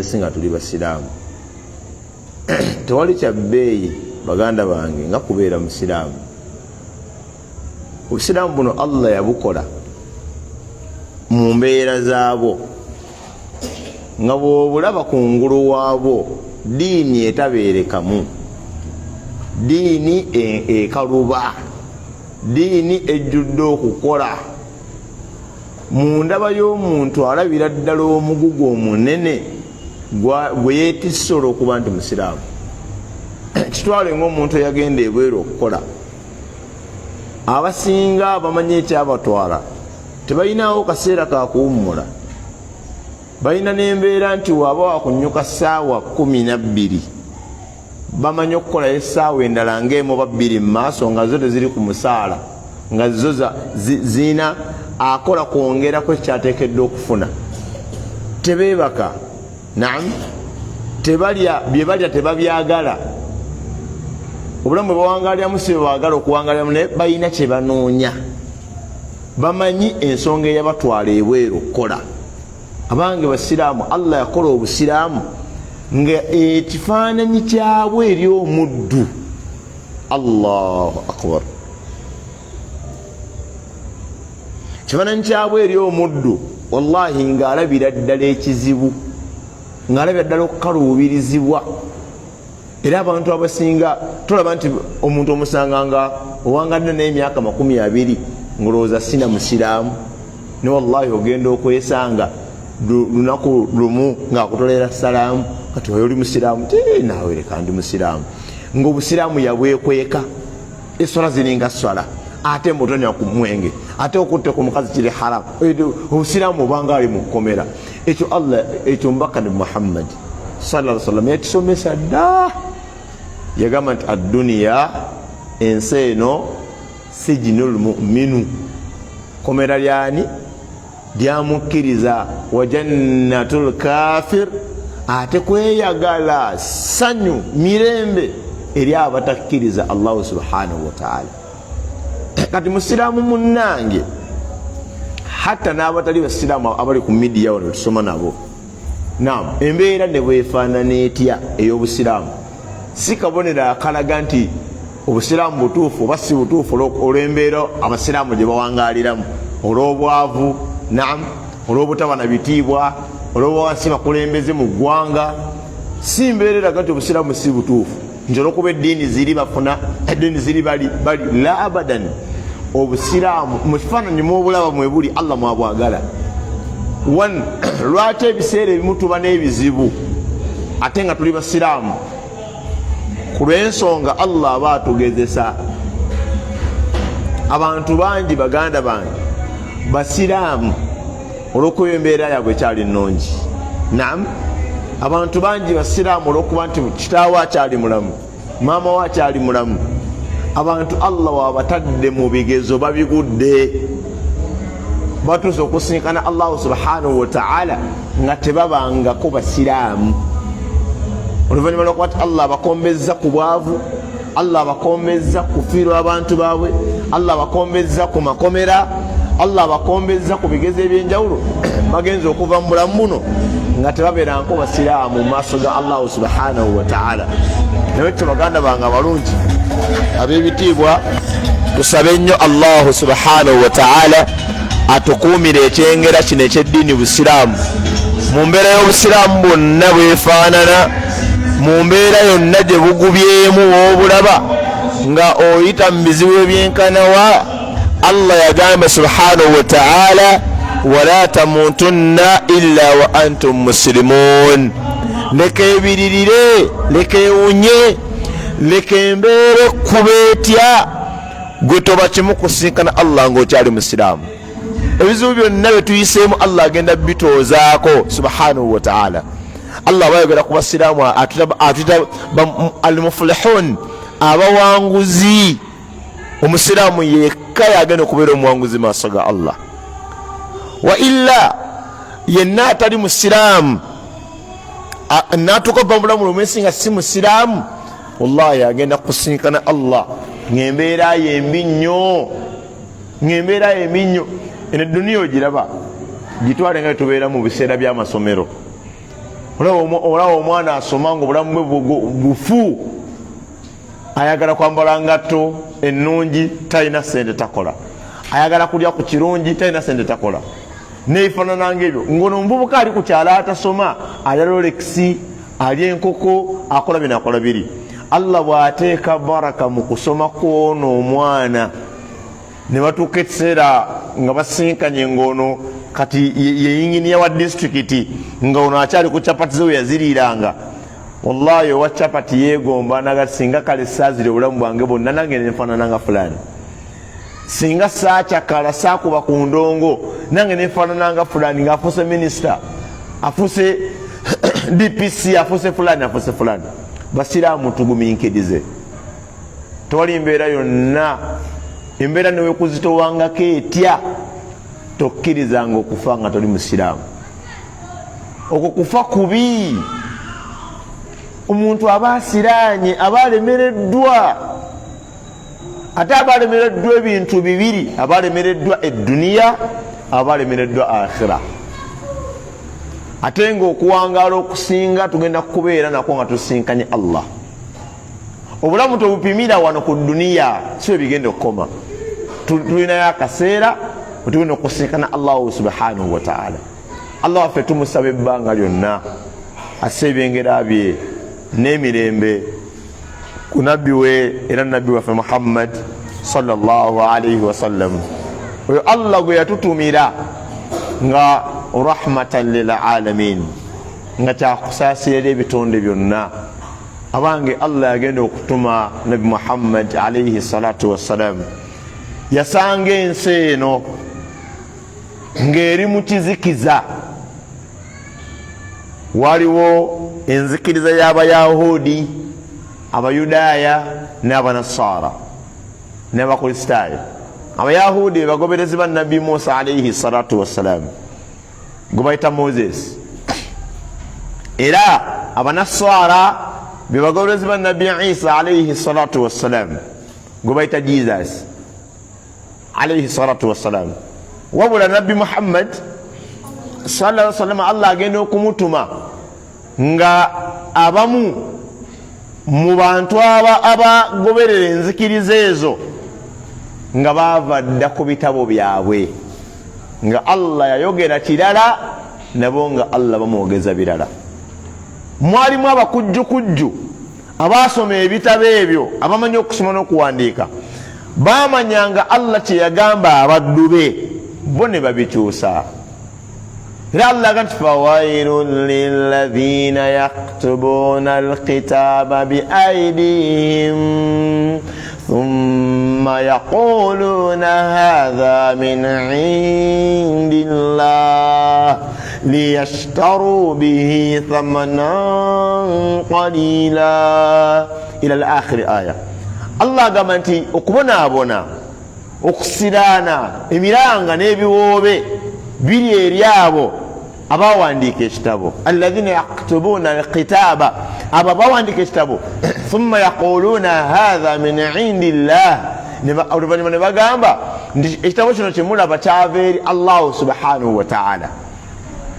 ensi nga tuli basiraamu. Tewali kya bbeeyi baganda bange nga kubeera musiraamu. Obusiraamu buno Allah yabukola mu mbeera zaabwo nga bw'obulaba kungulu waabwo diini etabeerekamu, diini ekaluba, diini ejjudde okukola. Mu ndaba y'omuntu alabira ddala omugugu omunene gwe yeetisse olw'okuba nti musiraamu. Kitwale ng'omuntu eyagenda ebweru okukola, abasinga bamanyi ekyabatwala tebalinawo kaseera ka kuwummula. Balina n'embeera nti waaba wakunyuka ssaawa 12 bamanyi okukolayo essaawa endala ng'emu oba 2 mu maaso nga zo teziri ku musaala, nga zo ziina akola kwongerako ekyateekeddwa okufuna. Tebeebaka, naam, tebalya bye balya tebabyagala. Obulamu bwe bawangaliramu si bwe baagala okuwangaliramu, naye balina kye banoonya. Bamanyi ensonga eyabatwala ebweru okukola. Abange basiraamu, Allah yakola obusiraamu nga ekifaananyi kyabwe eri omuddu. Allahu akbar. Kifaananyi kyabwe eri omuddu wallahi ng'alabira ddala ekizibu, ng'alabira ddala okukaluubirizibwa. Era abantu abasinga tolaba nti omuntu omusanga nga owangadde n'emyaka 20 ng'olowooza sina musiraamu, ne wallahi ogenda okwesanga lunaku lumu ng'akutolera salaamu, kati oyo oli musiraamu, naawe leka ndi musiraamu. Ng'obusiraamu yabwekweka, eswala ziringa swala, ate mbutonya ku mwenge, ate okutte ku mukazi kiri haramu. Obusiraamu obanga ali mu kkomera. Ekyo Allah, ekyo mbaka ni Muhammad sallallahu alaihi wasallam yakisomesa dda. Yagamba nti adduniya, ensi eno, sijinul mu'minu, kkomera lyani? Lyamukkiriza. Wa jannatul kafir, ate kweyagala, sanyu, mirembe eri abatakkiriza Allah subhanahu wa ta'ala. Kati musiraamu munnange, hatta n'abatali basiraamu abali ku midiya wano tusoma nabo, naam, embeera ne bwefaanana etya ey'obusiraamu si kabonero akalaga nti obusiraamu butuufu oba si butuufu olw'embeera abasiraamu gye bawangaaliramu, olw'obwavu, naam, olw'obutaba na bitiibwa, olw'obwasi bakulembeze mu ggwanga. Si mbeera eraga nti obusiraamu si butuufu nti olw'okuba eddiini ziri bafuna, eddiini ziri bali la abadan. Obusiraamu mu kifaananyi mw'obulaba mwe buli Allah mwabwagala. Lwaki ebiseera ebimu tuba n'ebizibu ate nga tuli basiraamu? Ku lw'ensonga Allah aba atugezesa. Abantu bangi baganda bange basiraamu olw'okuba embeera yaabwe ekyali nnungi. Naam, abantu bangi basiraamu olw'okuba nti kitaawe akyali mulamu, maama we akyali mulamu. Abantu Allah wabatadde mu bigezo babigudde, batuuse okusinkana Allah subhanahu wa ta'ala nga tebabangako basiraamu. Oluvannyuma lw'okuba nti Allah abakombezza ku bwavu, Allah abakombezza ku kufiirwa abantu baabwe, Allah abakombezza ku makomera, Allah abakombezza ku bigezo ebyenjawulo, bagenza okuva mu bulamu buno nga tebabeeranko basiraamu mu maaso ga Allah subhanahu wa ta'ala. Naye kyo baganda bange abalungi ab'ebitiibwa, tusabe nnyo Allah subhanahu wa ta'ala atukuumire ekyengera kino eky'eddiini busiraamu. Mu mbeera y'obusiraamu bwonna bwefaanana, mu mbeera yonna gye bugubyemu w'obulaba nga oyita mu bizibu ebyenkanawa, Allah yagamba subhanahu wa ta'ala, wala tamutunna illa wa antum muslimun. Leka ebiririre, leka ewunye, leka embeera ekkuba etya, gwe toba kimu kusinkana Allah ng'okyali musiraamu. Ebizibu byonna bye tuyiseemu Allah agenda bitoozaako subhanahu wa ta'ala. Allah bayogera ku basiraamu atuta al-muflihun, abawanguzi. Omusiraamu yekka yagenda okubeera omuwanguzi maaso ga Allah. Wa illa yenna atali musiraamu natuuka bamulamu lwomwesi nga si musiraamu, wallahi agenda kusinkana Allah ng'embeera yembi nnyo, ng'embeera yembi nnyo. Eno edduniya ogiraba, gitwale nga tubeera mu biseera by'amasomero. olawo omwana asoma nga obulamu bwe bufu, ayagala kwambala ngatto ennungi, talina sente takola, ayagala kulya ku kirungi, talina sente takola, neefaanana ng'ebyo. ngono omuvubuka ali ku kyalo atasoma, alya Rolex, alya enkoko, akola bino akola biri. Allah bw'ateeka baraka mu kusoma kw'ono omwana, ne batuuka ekiseera nga basinkanye ng'ono kati yeyinginiya wa disitulikiti, nga ono akyali ku capati ze we yaziriiranga. Wallahi owa capati yeegomba nagati singa kale saazire obulamu bwange bwonna nange nenfaanana nga fulani, singa saakyakala saakuba ku ndongo nange nenfaanana nga fulani, ng'afuuse minisita, afuuse DPC, afuuse fulani, afuuse fulani. Basiraamu tugumiikirize, tewali mbeera yonna, embeera newe kuzitowangako etya, tokkirizanga okufa nga toli musiraamu. Okwo kufa kubi. Omuntu aba asiraanye, aba alemereddwa. Ate aba alemereddwa ebintu bibiri, aba alemereddwa edduniya, aba alemereddwa akhira. Ate ng'okuwangaala okusinga tugenda kubeera nakwo nga tusinkanye Allah. Obulamu tobupimira wano ku duniya, si bigenda okukoma. Tulinayo akaseera tugenda okusinkana Allahu subhanahu wa ta'ala. Allah waffe tumusaba ebbanga lyonna asse ebyengera bye n'emirembe ku nabbi we era nabbi waffe Muhammad sallallahu alayhi wa sallam. Oyo Allah gwe yatutumira nga rahmatan lil alamin, nga kyakusaasirira ebitonde byonna. Abange Allah yagenda okutuma nabbi Muhammad alayhi salatu wassalam, yasanga ensi eno ng'eri mu kizikiza. Waliwo enzikiriza y'Abayahudi, Abayudaaya n'Abanasara n'Abakristaayo. Abayahudi bagoberezi ba nabbi Musa alayhi salatu wassalam, gwe bayita Moses, era Abanasara be bagoberezi ba nabbi Isa alayhi salatu wassalam, gwe bayita Jesus alayhi salatu wassalam. Wabula nabbi Muhammad sallallahu alaihi wasallam Allah agenda okumutuma nga abamu mu bantu abagoberera enzikiriza ezo nga baava dda ku bitabo byabwe, nga Allah yayogera kirala, nabo nga Allah bamwogeza birala. Mwalimu abakujjukujju abaasoma ebitabo ebyo, abamanyi okusoma n'okuwandiika, baamanyanga Allah kye yagamba abaddu be, bo ne babikyusa. Era Allah agamba fawailun lilladhina yaktubuna alkitaba biaydihim thumma yaquluna hadha min indillah liyashtaru bihi thamanan qalila ila al-akhir aya. Allah agamba nti okubonaabona, okusiraana, emiranga n'ebiwoobe biri eri abo abawandiika ekitabo, alladhina yaktubuna alkitaba, abo abawandiika ekitabo, thumma yaquluna hadha min indillah, oluvannyuma ne bagamba nti ekitabo kino kyemulaba kyava eri Allahu subhanahu wa ta'ala,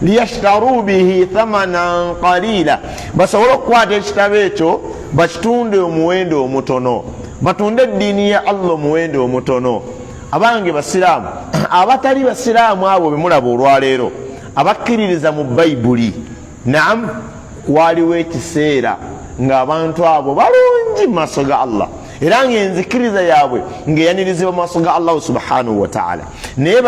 liyashtaru bihi thamanan qalila, basobole okukwata ekitabo ekyo bakitunde omuwendo omutono, batunde eddiini ya Allah omuwendo omutono. Abange basiraamu, abatali basiraamu abo bemulaba olwaleero, abakkiririza mu Bayibuli, naam, waliwo ekiseera ng'abantu abo balungi mu maaso ga Allah, era ng'enzikiriza yaabwe ng'eyanirizibwa mu maaso ga Allah subhanahu wa ta'ala. Naye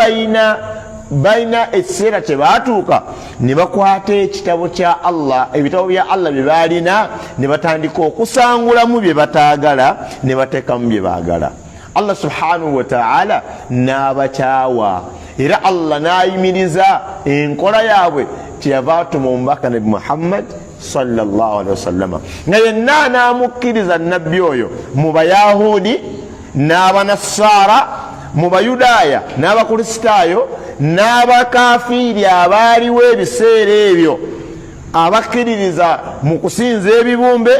balina ekiseera kye baatuuka ne bakwata ekitabo kya Allah, ebitabo bya Allah bye baalina, ne batandika okusangulamu bye bataagala ne bateekamu bye baagala. Allah subhanahu wa ta'ala n'abakyawa, era Allah n'ayimiriza enkola yaabwe, kyeyava atuma omubaka nabbi Muhammad sallallahu alaihi wasallam, nga yenna anamukkiriza nabbi oyo mu Bayahudi n'Abanasara, mu Bayudaaya n'Abakristaayo n'Abakafiiri abaaliwo ebiseera ebyo, abakkiririza mu kusinza ebibumbe,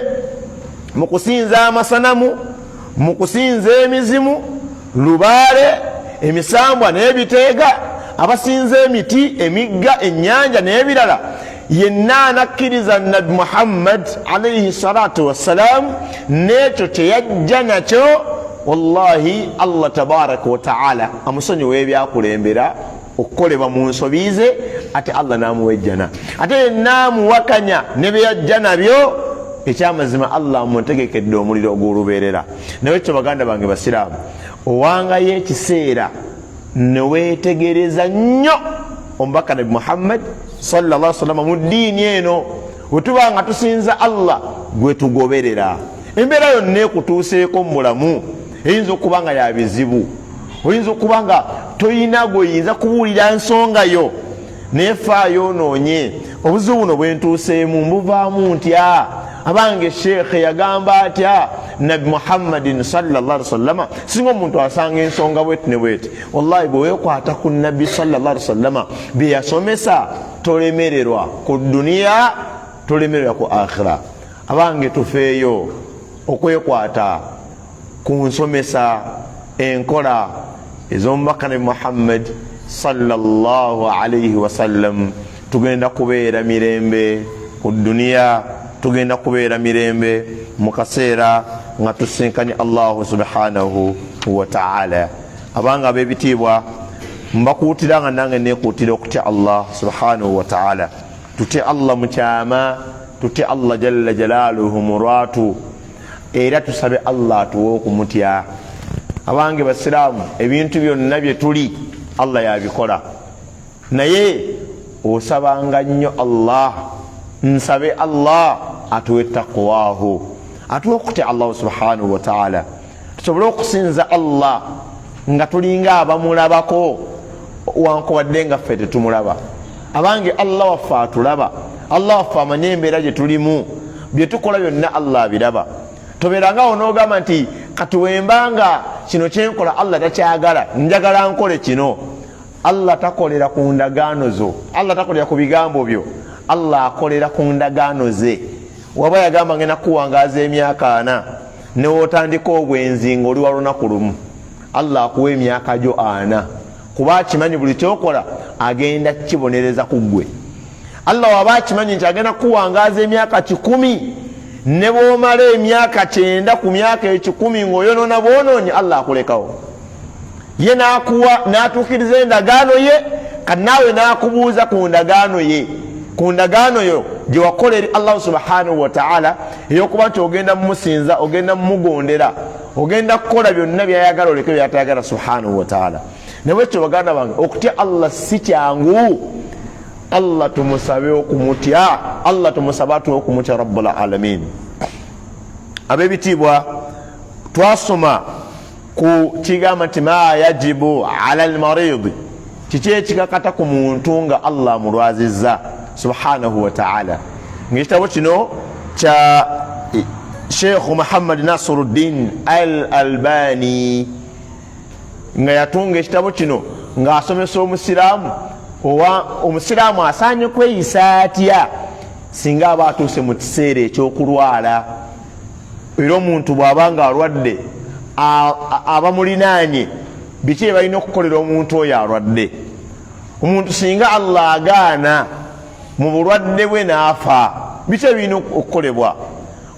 mu kusinza amasanamu, mu kusinza emizimu, lubaale, emisambwa n'ebiteega, abasinza emiti, emigga, ennyanja n'ebirala, yenna anakkiriza nabi Muhammad alayhi salatu wassalam nekyo kyeyajja nakyo, wallahi Allah tabaraka wa taala amusonyiwa ebyakulembera okukolebwa mu nsobi ze, ate Allah namuwejjana. Ate yenna amuwakanya ne byeyajja nabyo, ekyamazima Allah amutegekedde omuliro ogw'olubeerera. Naye ekyo baganda bange basiraamu, owangayo ekiseera ne weetegereza nnyo omubaka nabi Muhammad sallallahu alaihi wasallam mu ddiini eno, wetuba nga tusinza Allah gwe tugoberera. Embeera yonna ekutuuseeko mu bulamu eyinza okuba nga ya bizibu, oyinza okuba nga toyina gweoyinza kubuulira nsonga yo, naye faayo onoonye obuzibu buno bwentuuseemu mbuvaamu ntya, abange sheekhe yagamba atya nabi Muhammadin sallallahu alaihi wasallam. Singa omuntu asanga ensonga bweti ne bweti, wallahi bwe weekwata ku nabbi sallallahu alaihi wasallam bye yasomesa, tolemererwa ku duniya, tolemererwa ku akhira. Abange tufeeyo okwekwata ku nsomesa enkola ez'omubaka nabi Muhammad sallallahu alaihi wasallam. Tugenda kubeera mirembe ku duniya, tugenda kubeera mirembe mu kaseera nga tusinkanye Allahu subhanahu wa ta'ala. Abanga ab'ebitiibwa, mbakuutira nga nange neekuutira okutya Allah subhanahu wa ta'ala. Tutye Allah mu kyama, tutye Allah jalla jalaaluhu mu lwatu, era tusabe Allah atuwe okumutya. Abange basiraamu, ebintu byonna bye tuli Allah yabikola, naye osabanga nnyo Allah, nsabe Allah atuwe taqwahu, atuwe okutya Allah subhanahu wa ta'ala, tusobole okusinza Allah nga tulinga abamulabako wankuwadde nga ffe tetumulaba. Abange Allah waffe atulaba, Allah waffe amanye embeera gye tulimu, bye tukola byonna Allah abiraba. Tobeerangawo n'ogamba nti katuwembanga kino kyenkola Allah takyagala, njagala nkole kino. Allah takolera ku ndagaano zo, Allah takolera ku bigambo byo, Allah akolera ku ndagaano ze. Waba yagamba ngenda kuwangaaza emyaka 4 ne wotandika obwenzi ng'oli wa lunaku lumu, Allah akuwa emyaka gyo 4, kuba akimanyi buli kyokola agenda kibonereza ku ggwe. Allah waba akimanyi nti agenda kuwangaaza emyaka 10, ne bw'omala emyaka 9 ku myaka 10 ng'oyonoona bwonoonyi, Allah akulekawo. Ye n'akuwa n'atuukiriza endagaano ye, kati naawe n'akubuuza ku ndagaano ye, ku ndagaano yo gye wakola eri Allah subhanahu wa ta'ala, ey'okuba nti ogenda mumusinza, ogenda mumugondera, ogenda kukola byonna byayagala oleke byatayagala subhanahu wa ta'ala. Nebwekyo baganda bange, okutya Allah si kyangu. Allah tumusabe okumutya, Allah tumusabe atuwe okumutya rabbul alamin. Ab'ebitiibwa, twasoma ku kigamba nti ma yajibu ala almaridi, kiki ekikakata ku muntu nga Allah mulwazizza subhanahu wa ta'ala. Ng'ekitabo kino kya Sheikh Muhammad Nasiruddin al-Albani nga yatunga ekitabo kino ng'asomesa omusiraamu, omusiraamu asaanye kweyisa atya singa aba atuuse mu kiseera ekyokulwala, era omuntu bw'aba nga alwadde, abamulinaanye biki balina okukolera omuntu oyo alwadde. Omuntu singa Allah agaana mu bulwadde bwe n'afa, biki birina okukolebwa?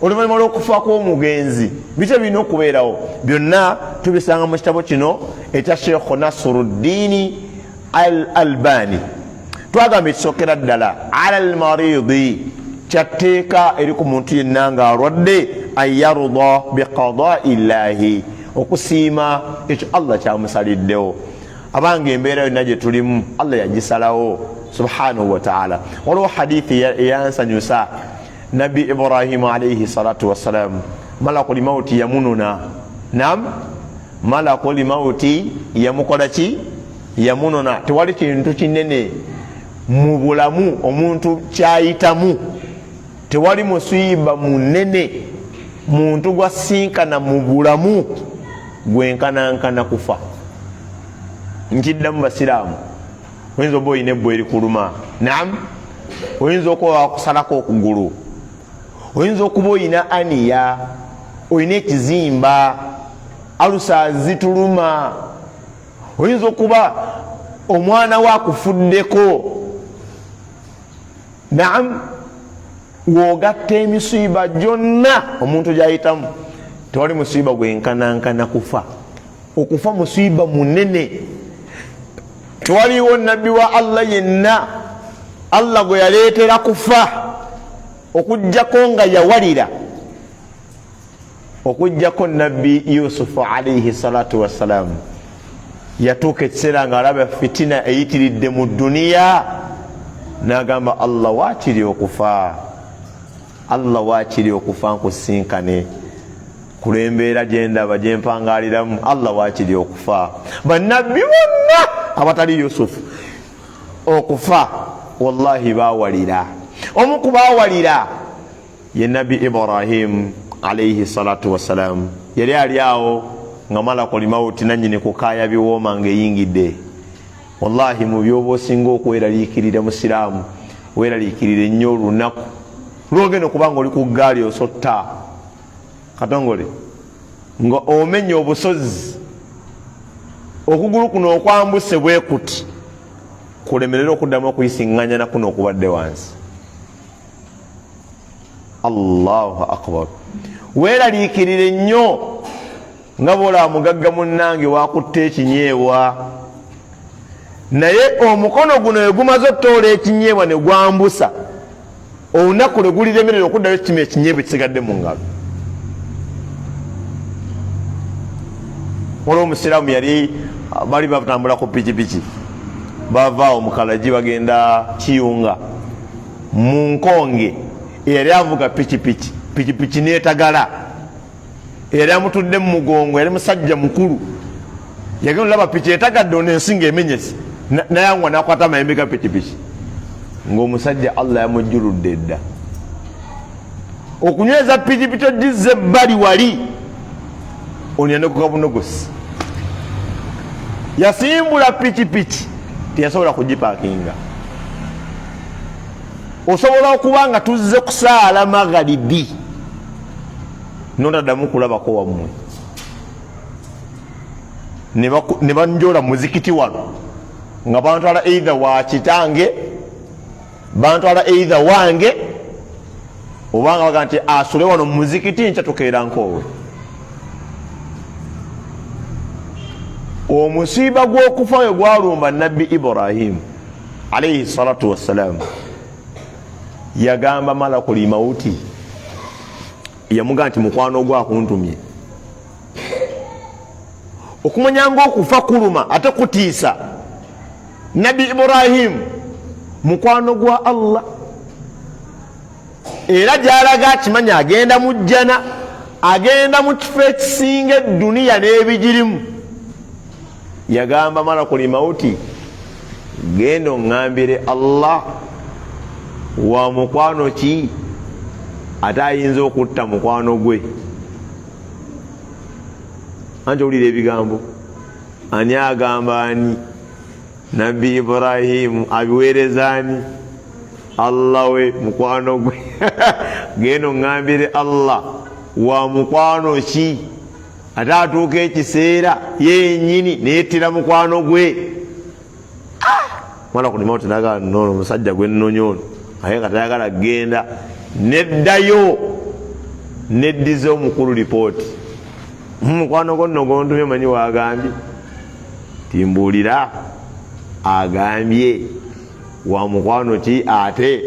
Oluvannyuma lw'okufa kw'omugenzi biki birina okubeerawo? Byonna tubisanga mu kitabo kino ekya Sheikh Nasiruddin al-Albani. Twagamba ekisookera ddala ala al-maridi, kyatteeka eri ku muntu yenna nga alwadde, an yarda biqada'i llahi, okusiima ekyo Allah kyamusaliddewo. Abange embeera yonna gye tulimu Allah yagisalawo subhanahu wa ta'ala. Waliwo hadithi eyansanyusa, Nabi Ibrahim alayhi salatu wassalam, malakul mauti yamununa. Naam, malakul mauti yamukola ki? Yamununa. Tewali kintu kinene mu bulamu omuntu kyayitamu, tewali musiiba munene muntu gwasinkana mu bulamu gwenkanankana kufa. Nkiddamu basiraamu, oyinza oba oyina ebbwa erikuluma, naam, oyinza okuba wakusalako okugulu, oyinza okuba oyina aniya, oyina ekizimba, alusa zituluma, oyinza okuba omwana wakufuddeko, naam wogatta emisiiba gyonna omuntu gyayitamu tewali musiiba gwenkanankana kufa. Okufa musiiba munene. Tewaliwo nabbi wa Allah yenna Allah gwe yaleetera kufa okujjako nga yawalira, okujjako nabbi Yusufu alayhi salatu wassalam. Yatuuka ekiseera nga alaba fitina eyitiridde mu duniya n'agamba Allah waakiri okufa, Allah waakiri okufa nkusinkane kulembeera gyendaba gyempangaliramu, Allah waakiri okufa. Bannabbi bonna abatali Yusufu okufa wallahi bawalira. Omu ku bawalira ye nabbi Ibrahim alayhi salatu wassalam. Yali ali awo nga malakul mauti nanyini kukaaya biwooma ng'eyingidde. Wallahi mu byoba osinga okweraliikirira musiraamu weeraliikirire nnyo olunaku lwogenda okubanga oli ku ggaali osotta katongole nga omenya obusozi okugulu kuno okwambuse bwe kuti kulemerera okuddamu okuyisiŋŋanya na kuno okubadde wansi. Allahu akbar. Weeraliikirire nnyo nga bwolaba mugagga munnange wakutta ekinyeebwa, naye omukono guno we gumaze otoola ekinyeebwa ne gwambusa, olunaku lwe guliremerera okuddayo ekima ekinyeebwa ekisigadde mu ngalo. Waliwo omusiraamu yali bali batambula ku pikipiki bavaawo mu Kalagi bagenda Kiyunga mu nkonge, yali avuga pikipiki, pikipiki neetagala, yali amutudde mu mugongo, yali musajja mukulu, yagenda olaba piki etagadde ono ensinga emenyese nayangwa nakwata amayembe ga pikipiki ng'omusajja Allah yamujjuludde dda. Okunyweza pikipiki ogizze ebbali wali onyane ku kabunogosi, yasimbula pikipiki teyasobola kugipaakinga. Osobola okuba nga tuzze kusaala magharibi notaddamu kulabako wammwe ne banjola muzikiti wano nga bantwala either wa kitange, bantwala either wange, obanga baga nti asule wano muzikiti nkya tukeera nkoowe. Omusiiba gw'okufa we gwalumba nabbi Ibrahim alayhi salatu wassalam, yagamba malakul mauti, yamuga nti mukwano gwa kuntumye. Okumanyanga okufa kuluma ate kutiisa. Nabbi Ibrahim mukwano gwa Allah, era gyalaga akimanya agenda mu jjana, agenda mu kifo ekisinga duniya n'ebigirimu. Yagamba malakul mauti, genda oŋŋambire Allah wa mukwano ki ate ayinza okutta mukwano gwe. Anti owulira ebigambo, ani agamba ani? Nabbi Ibrahim abiweereza ani? Allah we mukwano gwe. Genda oŋŋambire Allah wa mukwano ki ate atuuka ekiseera yennyini neettira mukwano gwe. Malakul mauti naga nono musajja gwe nnonya ono aye nga tayagala genda, neddayo neddiza omukulu lipooti. Mukwano gwo nno gondumye manyi wagambye timbuulira, agambye wa mukwano ki ate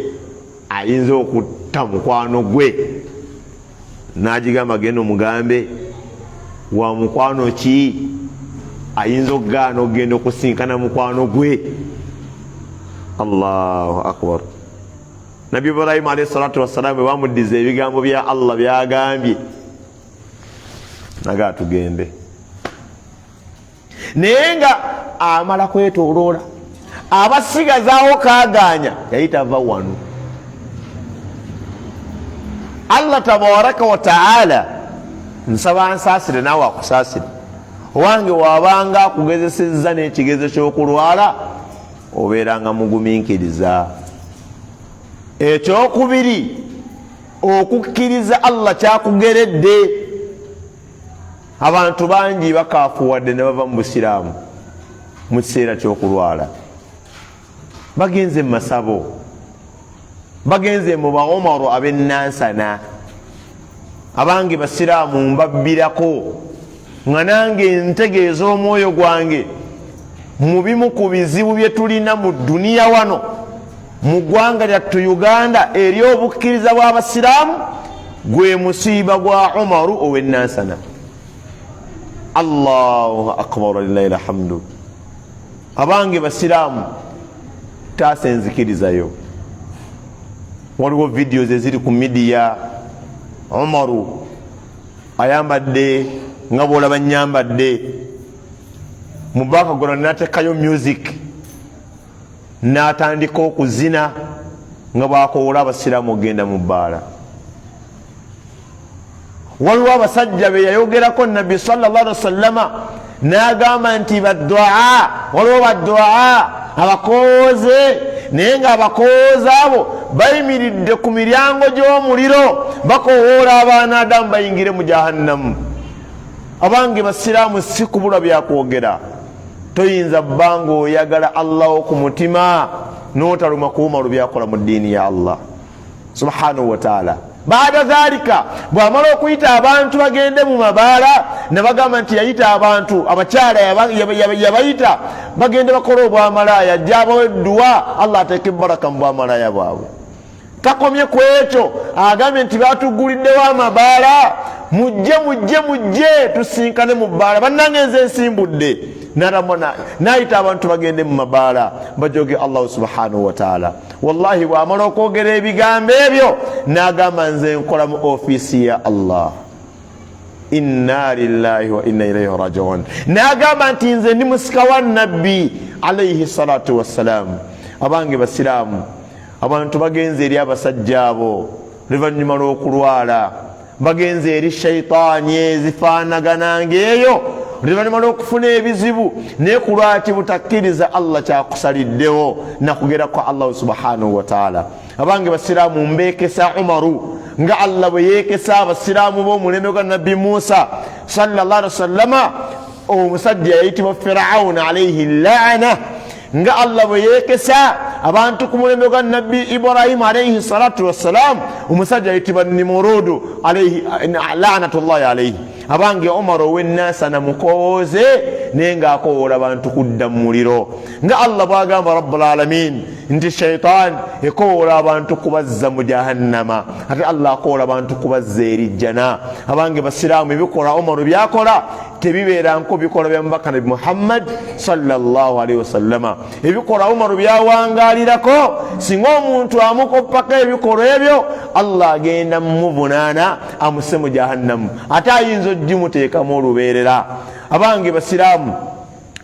ayinza okutta mukwano gwe. N'agigamba genda omugambe wa mukwano ki ayinza okugaana okugenda okusinkana mukwano gwe. Allahu akbar. Nabbi Ibrahim alayhi salatu wassalam bwe bamuddiza ebigambo bya Allah byagambye, naga tugende. Naye nga amala kwetooloola abasigazaawo kaaganya yayita ava wano. Allah tabaraka wa taala nsaba nsaasire naawe akusaasire. Owange wabanga akugezesezza n'ekigezo ky'okulwala obeeranga mugumiikiriza. Ekyokubiri okukkiriza Allah kyakugeredde. Abantu bangi bakaafuwadde ne bava mu busiraamu mu kiseera ky'okulwala, bagenze mu masabo bagenze mu ba Umaru ab'ennansana abange basiraamu mbabbirako nga nange ntegeeza omwoyo gwange mu bimu ku bizibu bye tulina mu duniya wano mu ggwanga lyattu Uganda eri obukkiriza bw'abasiraamu gwe musiiba gwa Umaru ow'ennansana. Allahu akbar lillahi alhamdu. Abange basiraamu tasenzikirizayo. Waliwo videos eziri ku media Umaru ayambadde nga bw'olaba nnyambadde mu background n'ateekayo music n'atandika okuzina nga bw'akoola abasiraamu okugenda mu bbaala. Waliwo abasajja be yayogerako Nabbi sallallahu alaihi wasallama n'agamba nti baddu'a, waliwo baddu'a abakooze, naye nga abakooze abo bayimiridde ku miryango gy'omuliro bakowoola abaana Adamu bayingire mu jahannamu. Abange basiraamu si kubula byakwogera. Toyinza bbanga oyagala Allah ku mutima n'otaluma ku Umaru byakola mu ddiini ya Allah subhanahu wa ta'ala. Baada dhalika bw'amala okuyita abantu bagende mu mabaala ne bagamba nti yayita abantu abakyala yabayita bagende bakola obwamalaaya ajja abawe edduwa Allah ateeke baraka mu bwamalaaya bwabwe. Takomye ku ekyo agambye nti batuguliddewo amabaala mujje tusinkane mu bbaala bannange nze nsimbudde n'ayita abantu bagende mu mabaala bajoge Allah subhanahu wa ta'ala. Wallahi bw'amala okwogera ebigambo ebyo n'agamba nze nkola mu ofiisi ya Allah. Inna lillahi wa inna ilayhi raji'un. N'agamba nti nze ndi musika wa Nabbi alayhi salatu wassalam. Abange basiraamu abantu bagenze eri abasajja abo luvannyuma lw'okulwala, bagenze eri shayitaani ezifaanagana ng'eyo luvannyuma lw'okufuna ebizibu naye ku lwaki butakkiriza Allah kyakusaliddewo nakugera kwa Allah subhanahu wa ta'ala. Abange basiraamu mbeekesa Umaru nga Allah bwe yeekesa abasiraamu b'omulembe gwa Nabbi Musa sallallahu alaihi wasallama omusajja yayitibwa Firawuna alayhi laana, nga Allah bwe yeekesa abantu ku mulembe gwa Nabbi Ibrahim alayhi salatu wassalam omusajja yayitibwa Nimurudu alayhi laanatullahi alayhi. Abange Umaru ow'ennansana mukooze naye ng'akoola abantu kudda mu muliro, nga Allah bw'agamba Rabbul Alamin nti shaytaan ekoola abantu kubazza mu jahannama ate Allah akoola abantu kubazza eri jjana. Abange basiraamu ebikola Umaru byakola tebibeera nko bikola bya mubaka Nabi Muhammad sallallahu alaihi wasallama. Ebikola Umaru byawangaalirako, singa omuntu amukoppako ebikolwa ebyo Allah agenda mumuvunaana amuse mu jahannamu ate ayinza ogimuteekamu olubeerera. Abange basiraamu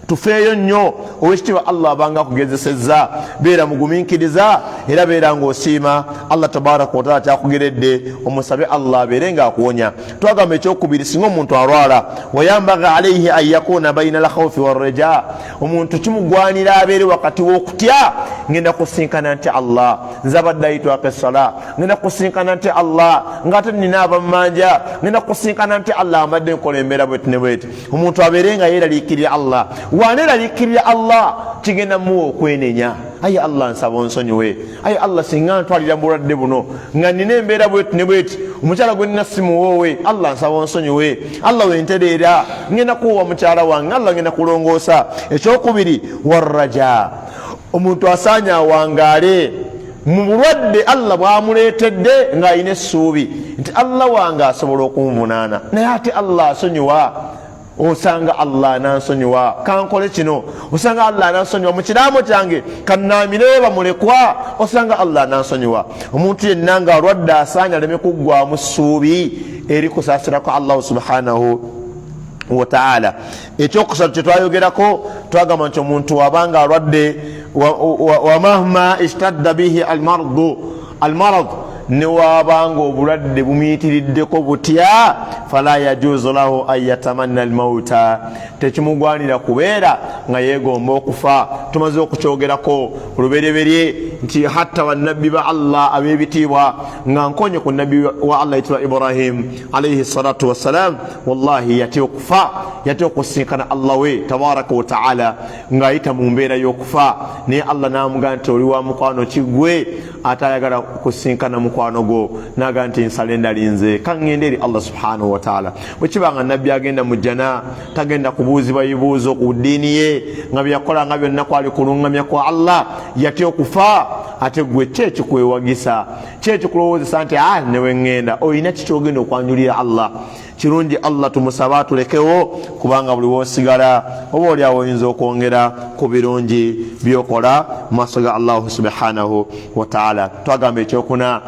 tufeeyo nnyo owekitiibwa Allah abanga akugezesezza, beera mugumiikiriza era beera ng'osiima Allah tabaraka wataala kyakugeredde omusabe Allah abeere ng'akuwonya. Twagamba ekyokubiri, singa omuntu alwala wayambaga alayhi an yakuna baina alkhawfi warraja, omuntu kimugwanira abeere wakati w'okutya ngenda kusinkana nti Allah nze abadde ayitwako essala, ngenda kusinkana nti Allah ng'ate nina abamanja, ngenda kusinkana nti Allah ambadde nkola embeera bweti ne bweti. Omuntu abeere nga yeeraliikirira Allah, waneraliikirira Allah kigenda muwa okwenenya. Ayi Allah nsaba onsonyiwe, ayi Allah singa ntwalira mulwadde buno nga nina embeera bweti ne bweti, omukyala gwe nina simuwoowe, Allah nsaba onsonyiwe, Allah wentereera ngenda kuwa mukyala wange, Allah ngenda kulongoosa. Ekyokubiri warraja, omuntu asaanye awangaale mu bulwadde Allah bw'amuleetedde ng'ayina essuubi nti Allah wange asobola okunvunaana, naye ate Allah asonyiwa. Osanga Allah nansonyiwa kankole kino, osanga Allah nansonyiwa mu kiraamo kyange kannaamire bamulekwa, osanga Allah nansonyiwa. Omuntu yenna nga alwadde asaanye aleme kuggwaamu ssuubi eri kusaasirako Allah subhanahu wa ta'ala. Ekyokusatu kye twayogerako twagamba nti omuntu wabanga alwadde wa mahma ishtadda bihi almarad ne wabanga obulwadde bumuyitiriddeko butya fala yajuzu lahu an yatamanna almauta tekimugwanira kubeera nga yeegomba okufa. tumaze okukyogerako olubereberye nti hatta bannabbi ba Allah ab'ebitiibwa nga nkonye ku nabbi wa Allah yitibwa Ibrahim alayhi salatu wassalam wallahi yatya okufa yatya okusinkana Allah we tabaraka wa taala ng'ayita mu mbeera y'okufa naye Allah n'amugamba nti oli wa mukwano kigwe atayagala kusinkana mukwano gwo naga nti nsale ndalinze kaŋŋenda eri Allah subhanahu wa taala. bwe kibanga nabbi agenda mu jjana tagenda kubuuzibwa bibuuzo ku ddiini ye nga byakola nga byonna kwali kuluŋŋamya kwa Allah yatya okufa ate gwe kyekikwewagisa kyekikulowoozesa nti newe ŋŋenda oyina kikyogenda okwanjulira Allah. kirungi Allah tumusaba tulekewo kubanga buli wosigala oba oli awo oyinza okwongera ku birungi byokola mu maaso ga Allah subhanahu wa ta'ala. twagamba ekyokuna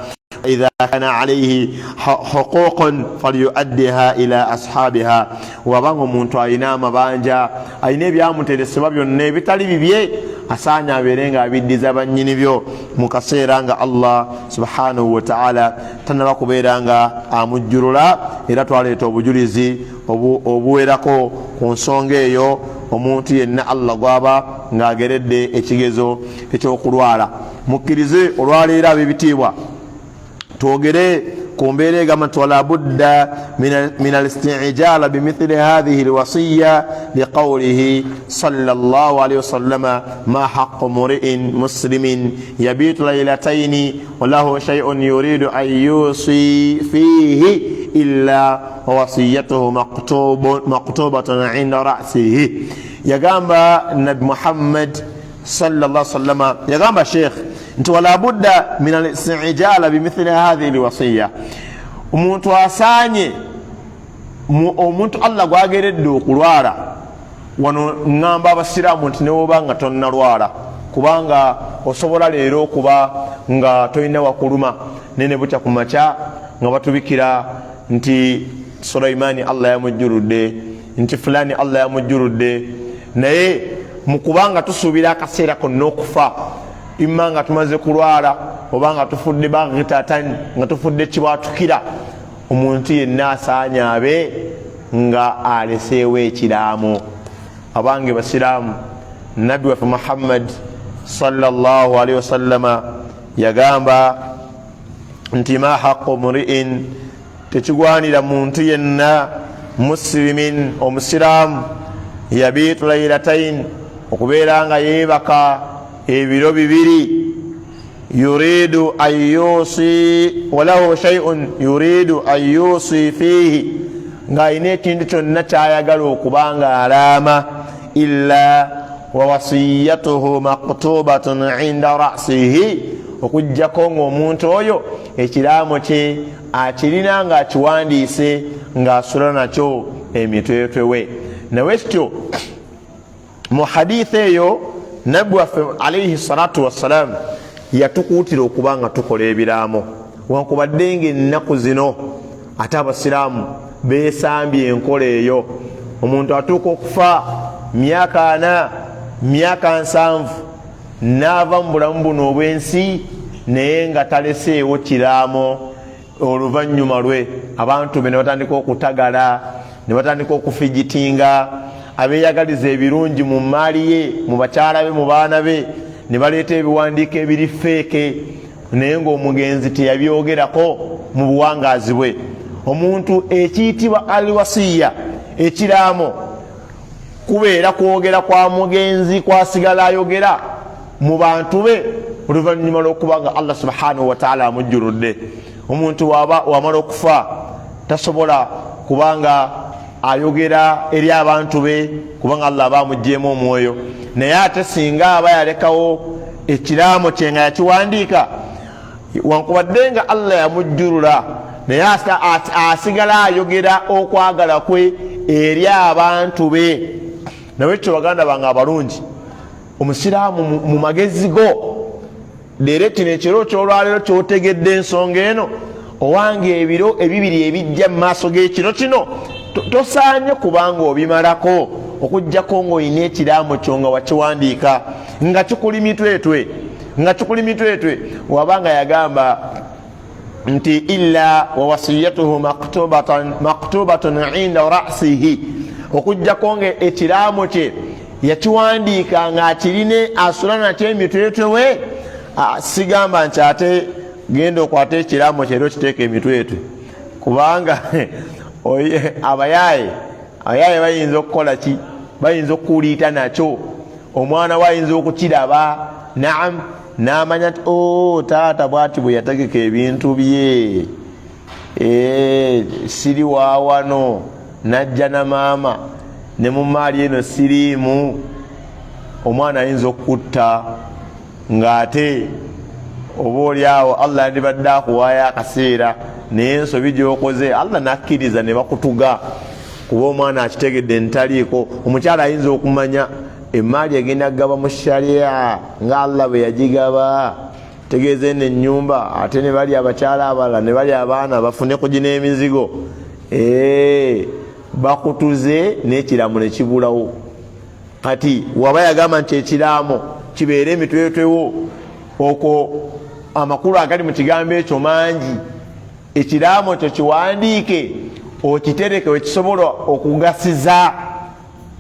idha kana alayhi huququn falyuaddiha ila ashabiha. wabanga omuntu alina amabanja alina ebyamuteresebwa byonna ebitali bibye asaanya abeere nga abiddiza bannyini byo mu kaseera nga Allah subhanahu wa ta'ala tanaba kubeera nga amujjulula. era twaleeta obujulizi obuwerako ku nsonga eyo omuntu yenna Allah gwaba ng'ageredde ekigezo ekyokulwala. mukkirize olwaleero ab'ebitiibwa twogere ku mbeera egamba nti wala budda min al-isti'jala bimithli hadhihi al-wasiyya liqawlihi sallallahu alayhi wasallama ma haqqu mri'in muslimin yabitu laylatayn wa lahu shay'un yuridu an yusi fihi illa wa wasiyatuhu maktubatun 'inda ra'sihi. yagamba nabi Muhammad sallallahu alayhi wasallama yagamba sheikh nti wala budda min al-isti'jala bimithli hadhihi al-wasiyya. omuntu asaanye omuntu Allah gwageredde okulwala wano ngamba abasiraamu nti newoba nga tonnalwala kubanga osobola leero okuba nga tolina wakuluma nene butya ku makya nga batubikira nti Sulaimani Allah yamujjuludde nti fulani Allah yamujjuludde naye mu kubanga tusuubira akaseera konna okufa imma nga tumaze kulwala oba nga tufudde bagitatan nga tufudde kibwatukira omuntu yenna asaanya abe nga aleseewo ekiraamo. abange basiraamu nabbi waffe Muhammad sallallahu alaihi wasallama yagamba nti ma haqqu mri'in tekigwanira muntu yenna muslimin omusiraamu yabitu laylatayn okubeera nga yeebaka ebiro bibiri yuridu an yusi walahu shay'un yuridu an yusi fihi nga alina ekintu kyonna kyayagala okubanga alaama illa wa wasiyatuhu maktubatun 'inda ra'sihi okujjako ng'omuntu oyo ekiraamo kye akirina nga akiwandiise ng'asula nakyo emitwetwe we. nawe kityo mu hadithi eyo nabbi waffe alayhi salatu wassalam yatukuutira okuba nga tukola ebiraamo wankubadde ng'ennaku zino ate abasiraamu beesambye enkola eyo. omuntu atuuka okufa myaka 4 myaka 7 n'ava mu bulamu buno obw'ensi naye nga taleseewo kiraamo. oluvannyuma lwe abantu be ne batandika okutagala ne batandika okufijitinga abeeyagaliza ebirungi mu maali ye mu bakyala be mu baana be ne baleeta ebiwandiiko ebiri feeke naye ng'omugenzi teyabyogerako mu buwangaazi bwe. omuntu ekiyitibwa alwasiya ekiraamo kubeera kwogera kwa mugenzi kwasigala ayogera mu bantu be oluvannyuma lw'okuba nga Allah subhanahu wa ta'ala amujjuludde. omuntu wamala okufa tasobola kubanga ayogera eri abantu be kubanga Allah aba amuggyemu omwoyo. naye ate singa aba yalekawo ekiraamo kye nga yakiwandiika wankubadde nga Allah yamujjulula naye asigala ayogera okwagala kwe eri abantu be. nawe kityo baganda bange abalungi omusiraamu mu magezi go leero kino ekiro ky'olwaleero kyotegedde ensonga eno owange ebiro ebibiri ebijja mu maaso g'ekiro kino tosaanye kubanga obimalako okujjako ng'olina ekiraamo kyo nga wakiwandiika nga kikuli mitwetwe wabanga yagamba nti illa wa wasiyatuhu maktubatun inda ra'sihi, okujjako nga ekiraamo kye yakiwandiika ng'akirine asula nakyo emitwetwe we. Sigamba nti ate genda okwata ekiraamo kye era okiteeka emitwetwe, kubanga abayaaye bayinza okukola ki? Bayinza okuliita nakyo. Omwana we ayinza okukiraba, naam, n'amanya nti taata bwati bwe yategeka ebintu bye, siri waawano, najja na maama ne mu maali eno siriimu. Omwana ayinza okutta ng'ate oba oli awo Allah yandibadde akuwaayo akaseera naye ensobi gy'okoze Allah nakkiriza ne bakutuga kuba omwana akitegedde ntaliiko. Omukyala ayinza okumanya emaali egenda kugaba mu sharia nga Allah bwe yagigaba, tegeeze eno ennyumba ate ne bali abakyala abalala ne bali abaana bafune ku gina emizigo, bakutuze n'ekiraamo ne kibulawo. Kati waba yagamba nti ekiraamo kibeere emitwetwewo, okwo amakulu agali mu kigambo ekyo mangi. Ekiraamo kyo kiwandiike, okitereke wekisobola okugasiza,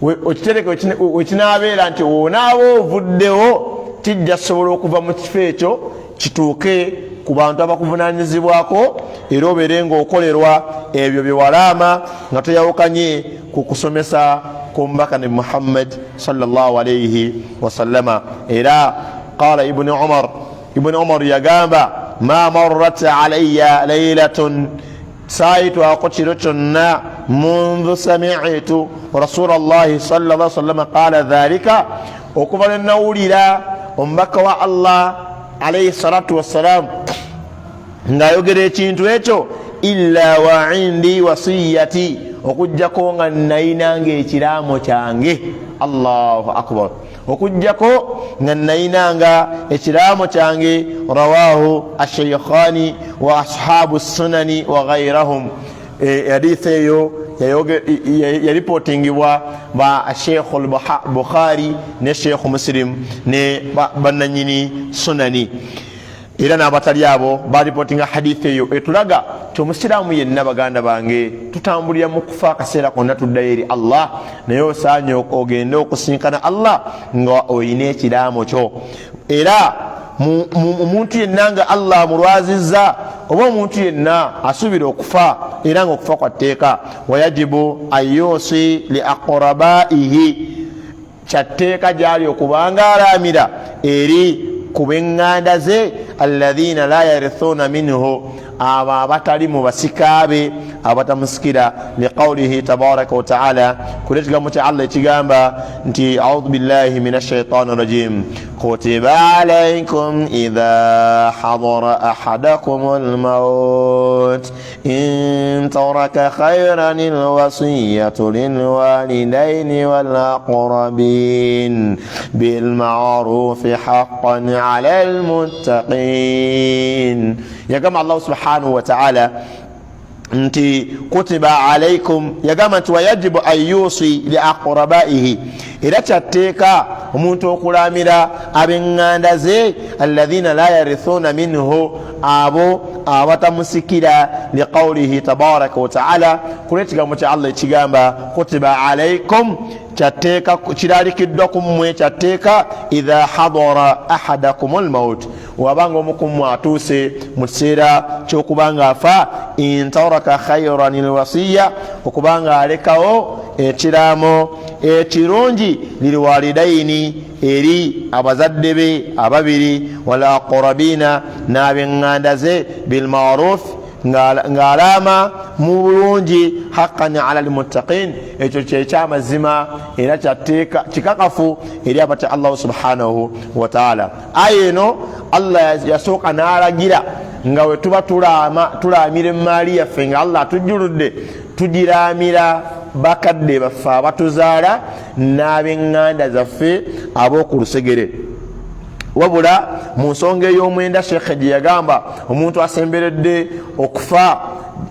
okitereke wekinabeera nti onaaba ovuddewo kijja sobola okuva mu kifo ekyo kituuke ku bantu abakuvunanyizibwako, era obeere ng'okolerwa ebyo byewalaama nga toyawukanye ku kusomesa kw'omubaka ne Muhammad sallallahu alayhi wasallama. Era qala Ibn Umar yagamba ma marrat alayya laylatun saayitwako kiro kyonna mundu sami'tu rasulallahi sallallahu alayhi wasallama qala dhalika, okuva lwe nawulira omubaka wa Allah alayhi salatu wassalam ng'ayogera ekintu ekyo, illa wa indi wasiyati, okujjako nga nayinanga ekiraamo kyange. Allahu akbar, okujjako nga nayinanga ekiraamo kyange. Rawahu ash-shaykhani wa ashabu sunani wa ghayrahum. Hadithi eyo yaripotingibwa ba Sheikh al-Bukhari ne Sheikh Muslim ne bannanyini sunani, era n'abatali abo baripotinga hadithi eyo. Etulaga ti omusiraamu yenna baganda bange tutambulira mu kufa akaseera konna tuddayo eri Allah, naye osaanye ogende okusinkana Allah nga oyina ekiraamo kyo. Era omuntu yenna nga Allah amulwazizza, oba omuntu yenna asuubira okufa era nga okufa kwa tteeka, wayajibu ayusi li aqrabaihi, kyatteeka gyali okubanga alaamira eri ku b'eŋŋanda ze, alladhina la yarithuna minhu, abo abatali mu basikaabe abatamusikira, liqawlihi tabaraka wa ta'ala, kule ekigambo kya Allah ekigamba nti a'udhu billahi minash shaitani rajim, kutiba alaykum idha hadara ahadakumul maut in taraka khayran alwasiyatu lilwalidaini wal aqrabin bil ma'ruf haqqan 'alal muttaqin. Yagamba Allah subhanahu wa ta'ala nti kutiba alaykum, yagamba nti wayajibu ayusi li aqrabaihi, era kyatteeka omuntu okulamira ab'eŋŋanda ze, alladhina la yarithuna minhu, abo abatamusikira, liqawlihi tabaraka wa ta'ala, kule ekigambo kya Allah ekigamba kutiba alaykum, kyatteeka kiralikiddwa ku mmwe, kyatteeka idha hadara ahadakumul maut, wabanga omukumu atuuse mu kiseera ky'okubanga afa, in taraka khayran alwasiya, okubanga alekawo ekiraamo ekirungi, lilwalidaini, eri abazadde be ababiri, wala aqrabina, n'ab'eŋŋanda ze, bilmaruf, ng'alaama mu bulungi, haqqan ala almuttaqin, ekyo kyekyamazima era kyatteeka kikakafu eri abatya Allah subhanahu wa ta'ala. Aya eno Allah yasooka n'alagira nga we tuba tulaamira emaali yaffe nga Allah atujjuludde, tugiraamira bakadde baffe abatuzaala n'ab'eŋŋanda zaffe ab'oku lusegere. Wabula mu nsonga ey'omwenda Sheikh gye yagamba omuntu asemberedde okufa,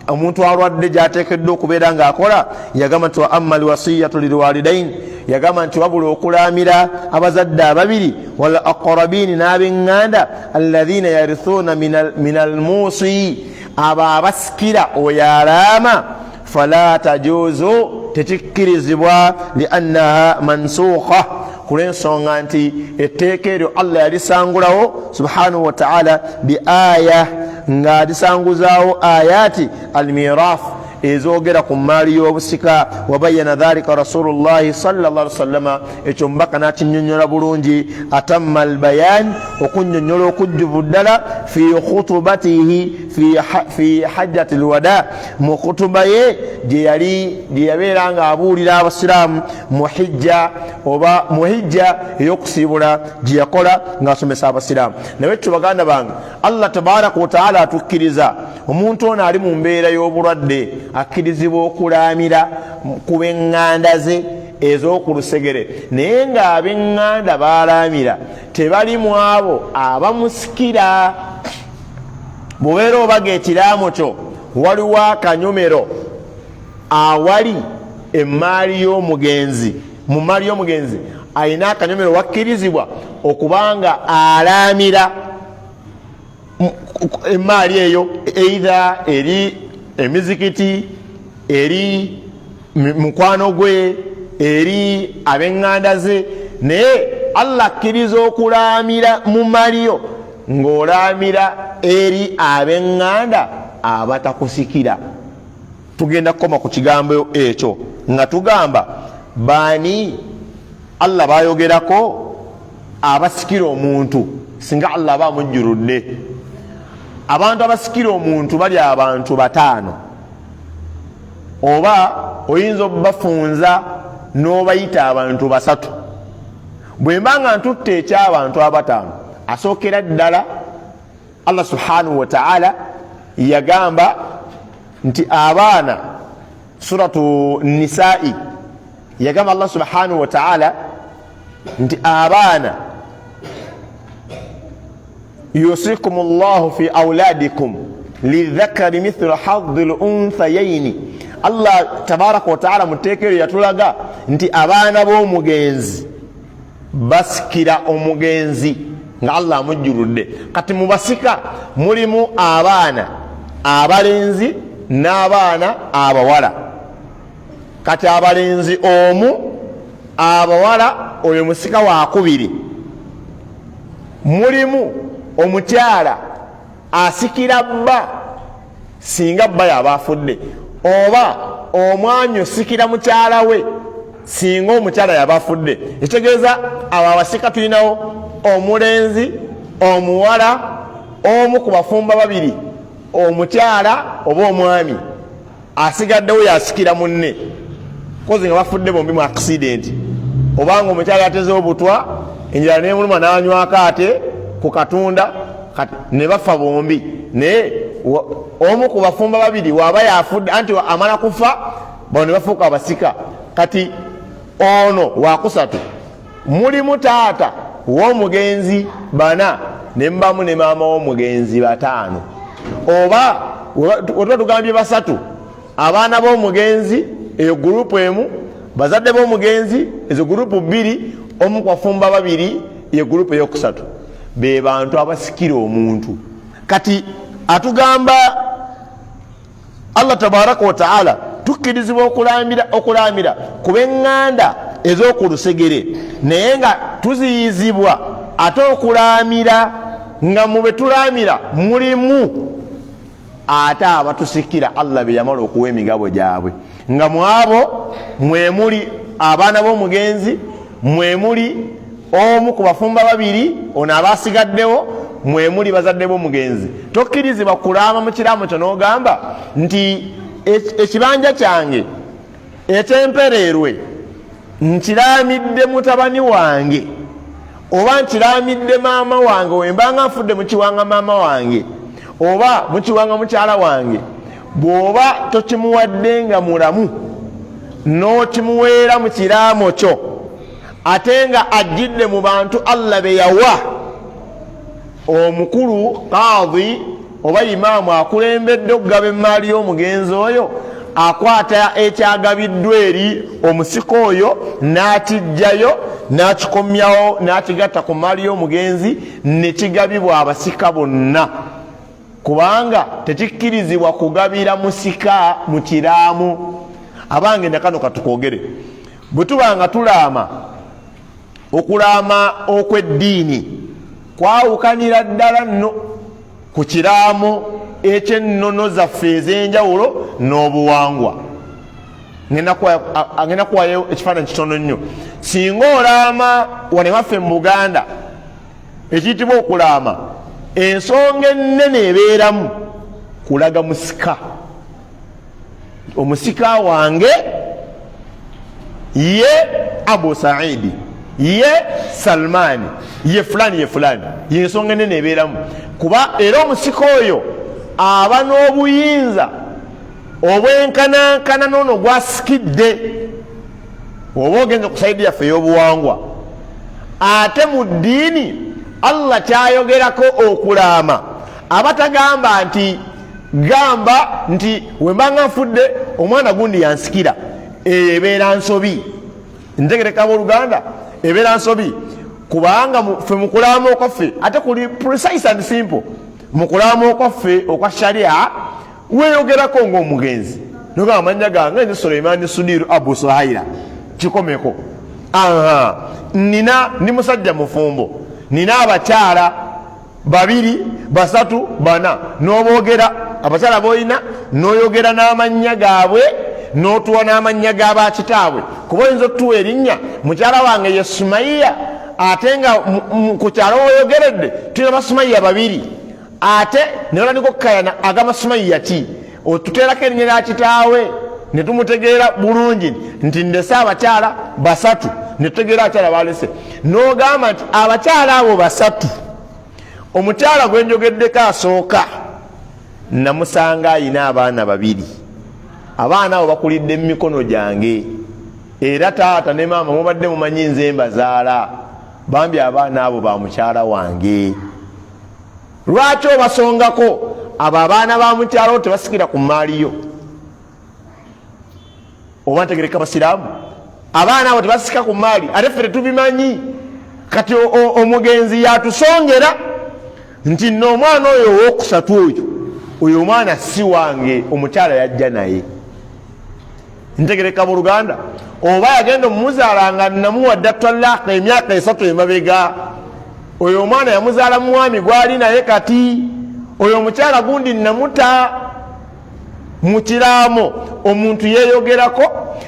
omuntu alwadde gy'ateekeddwa okubeera ng'akola, yagamba nti wa amma alwasiyatu lilwalidain, yagamba nti wabula okulaamira abazadde ababiri, wal aqrabini, n'ab'eŋŋanda, alladhina yarithuna min almusi, abo abasikira oyo alaama fala tajuzu tekikkirizibwa liannaha mansukha kulensonga nti etteeka eryo Allah yalisangulawo subhanahu wa ta'ala bi aya nga alisanguzaawo ayati almiraf ezogera ku maali y'obusika wabayana dhalika rasulullahi sallallahu alaihi wasallama ekyo mubaka n'akinyonnyola bulungi atamma albayan okunnyonnyola okujjuvu ddala fi khutubatihi fi hajjati alwada mu khutuba ye gye yabeera nga abuulira abasiraamu muhijja oba muhijja ey'okusiibula gye yakola ng'asomesa abasiraamu. naye ekyo baganda bange Allah tabaraka wa taala atukkiriza omuntu ono ali mu mbeera y'obulwadde akkirizibwa okulaamira ku b'eŋŋanda ze ez'okulusegere, naye ng'ab'eŋŋanda baalaamira tebali mu abo abamusikira. bw'obeera obaga ekiraamo kyo waliwo akanyomero awali emaali y'omugenzi, mu maali y'omugenzi ayina akanyomero wakkirizibwa okubanga alaamira emaali eyo either eri emizikiti, eri mukwano gwe, eri ab'eŋŋanda ze, naye Allah akkiriza okulaamira mu maliyo ng'olaamira eri ab'eŋŋanda abatakusikira. tugenda kukoma ku kigambo ekyo nga tugamba baani Allah bayogerako abasikira omuntu singa Allah aba amujjuludde. abantu abasikira omuntu bali abantu 5 oba oyinza obafunza n'obayita abantu 3. bwe mbanga ntutte eky'abantu 5 asookera ddala Allah subhanahu wa ta'ala yagamba nti abaana suratu nisa'i yagamba Allah subhanahu wa ta'ala nti abaana yusikum Allahu fi awladikum lidhakari mithlu hadhi al-unthayaini. Allah tabaraka wa ta'ala muteekero yatulaga nti abaana b'omugenzi basikira omugenzi nga Allah amujjuludde. kati mubasika mulimu abaana abalenzi n'abaana abawala. kati abalenzi omu, abawala oyo musika wa 2. mulimu omukyala asikira bba singa bba yaba afudde, oba omwami osikira mukyala we singa omukyala yaba afudde. ekitegeeza abo abasika tulinawo omulenzi, omuwala, omu ku bafumba 2, omukyala oba omwami asigaddewo yasikira munne kozi nga bafudde bombi mu accident, obanga omukyala yatezewo butwa enjala nemuluma n'anywako ate ku katunda ne bafa bombi. naye omu ku bafumba 2 waba yafudde anti amala kufa bano ne bafuuka abasika. kati ono wakusatu mulimu taata w'omugenzi 4 ne mbamu ne maama w'omugenzi 5, oba wetuba tugambye 3 abaana b'omugenzi eyo gurupu emu, bazadde b'omugenzi ezo gurupu 2, omu ku bafumba 2 ye gurupu eyokusatu. be bantu abasikira omuntu. kati atugamba Allah tabaraka wa ta'ala tukkirizibwa okulaamira ku b'eŋŋanda ez'okulusegere, naye nga tuziyizibwa ate okulaamira nga mu betulaamira mulimu ate abatusikira Allah be yamala okuwa emigabo gyabwe, nga mu abo mwemuli abaana b'omugenzi, mwemuli omu ku bafumba 2 ono abasigaddewo, mwemuli bazadde b'omugenzi. tokkirizibwa kulaama mu kiraamo kyo n'ogamba nti ekibanja kyange ekyempererwe nkiraamidde mutabani wange oba nkiraamidde maama wange wembanga nfudde mukiwanga maama wange oba mukiwanga mukyala wange. bw'oba tokimuwadde nga mulamu n'okimuweera mu kiraamo kyo ate nga ajjidde mu bantu Allah be yawa, omukulu qadhi oba imaamu akulembedde okugaba emaali y'omugenzi oyo akwata ekyagabiddwa eri omusika oyo n'akijjayo n'akikomyawo n'akigatta ku maali y'omugenzi ne kigabibwa abasika bonna. kubanga tekikkirizibwa kugabira musika mu kiraamu. Abange nakano katukogere bwe tubanga tulaama, okulaama okw'eddiini kwawukanira ddala nno ku kiraamu ekyennono zaffe ez'enjawulo n'obuwangwa. Ngenda kuwayo ekifaananyi kitono nnyo. Singa olaama wane waffe mu Buganda ekiyitibwa okulaama, ensonga ennene ebeeramu kulaga musika. Omusika wange ye Abu Saidi, ye Salmani, ye fulani ye fulani, yensonga ennene ebeeramu. Kuba era omusika oyo aba n'obuyinza obwenkanankana n'ono gwasikidde oba ogenze ku saidi yaffe ey'obuwangwa. Ate mu ddiini Allah kyayogerako okulaama aba tagamba nti gamba nti wembanga nfudde omwana gundi yansikira, ebeera nsobi. Ntegereka b'Oluganda ebeera nsobi, kubanga ffe mukulaama okwaffe ate kuli precise and simple. Mukulaama okwaffe okwa sharia weeyogerako ng'omugenzi nogamba amannya gange nze Suleimani Sudiru Abu Suhaila kikomeko. Nina ndi musajja mufumbo, nina abakyala 2, 3, 4 n'oboogera abakyala boyina n'oyogera n'amannya gaabwe n'otuwa n'amannya g'abakitaabwe. Kuba oyinza otuwa erinnya mukyala wange ye Sumaiya, ate nga ku kyalo woyogeredde tulina Basumaiya 2, ate ne balandika okukayana agamba Sumaiya ki, otuteerako erinnya lya kitaawe ne tumutegeera bulungi nti ndese abakyala 3, ne tutegeera abakyala balese. N'ogamba nti abakyala abo 3, omukyala gwe njogeddeko asooka namusanga ayina abaana 2. Abaana abo bakulidde mu mikono gyange, era taata ne maama mubadde mumanyi nze mbazaala, bambi abaana abo ba mukyala wange. Lwaki obasongako? Abo abaana ba mukyala tebasikira ku maaliyo. Oba ntegereka basiraamu, abaana abo tebasika ku maali, ate ffe tetubimanyi. Kati omugenzi yatusongera nti n'omwana oyo ow'okusatu oyo omwana si wange, omukyala yajja naye. Ntegereka b'Oluganda, oba yagenda omumuzaala nga namuwadde talaka emyaka 3 emabega, oyo omwana yamuzaala mwami gwali naye, kati oyo omukyala gundi namuta mu kiraamo. Omuntu yeeyogerako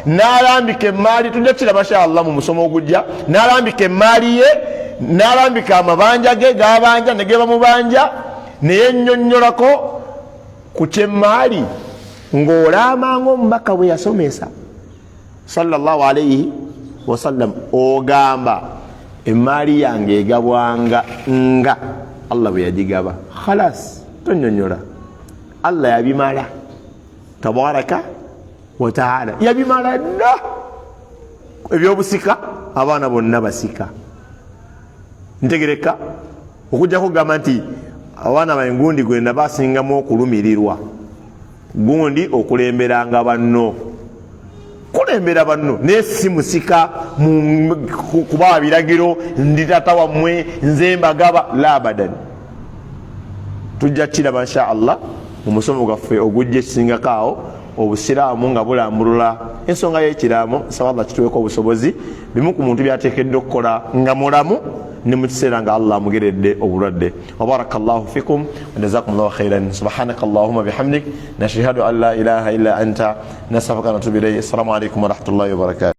n'alambika emaali, tujja kiraba inshallah mu musomo ogujja, n'alambika emaali ye, n'alambika amabanja ge g'abanja ne ge bamubanja, ne yennyonnyolako ku kyemaali ng'olaamanga omubaka bwe yasomesa sallallahu alayhi wasallam, ogamba emaali yange egabwanga nga Allah bwe yagigaba. Khalas, tonyonyola. Allah yabimala tabaraka wa taala, yabimala dda. Ebyobusika abaana bonna basika. Ntegereka okujja kugamba nti abaana bangundi gwenda basingamu okulumirirwa, gundi okulemberanga banno, kulembera banno naye si musika kubawa biragiro ndi tata wammwe nze mbagaba, la abadan. Tujja kiraba insha Allah mu musomo gwaffe ogujja ekisingako awo, obusiraamu nga bulambulula ensonga y'ekiraamo. Nsaba Allah kituweeko obusobozi bimu ku muntu byateekeddwa okukola nga mulamu ne mu kiseera nga Allah amugeredde obulwadde. Wa barakallahu fikum wa jazakumullahu khairan. Subhanaka Allahumma bihamdik nashhadu an la ilaha illa anta nastaghfiruka wa natubu ilayk. Assalamu alaykum wa rahmatullahi wa barakatuh.